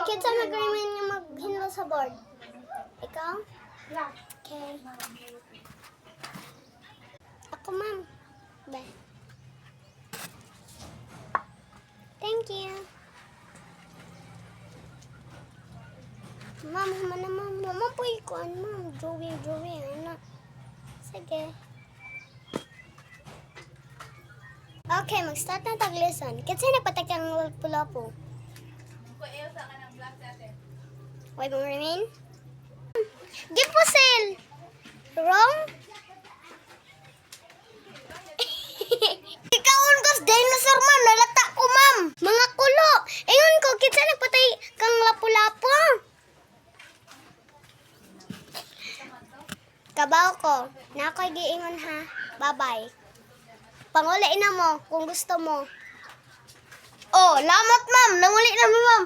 Kitsa mag-remain yung maghinlo sa board. Ikaw? Okay. Ako, ma'am. Be. Thank you. Ma'am, humana ma'am. Mama po ikuan, ma'am. Joey, ano. Sige. Okay, mag-start na tag-lesson. Kitsa nagpatak ang lapu-lapu. Why mo remain? Gipusil! Wrong? Ikaon kas dinosaur man, nalata ko ma'am. Mga kulo. Ingon ko, kitsa nagpatay kang lapu-lapu. Kabaw ko, na ako'y giingon ha. Bye-bye. Panguli na mo kung gusto mo. Oh, lamot ma'am. Nanguli na mo ma'am.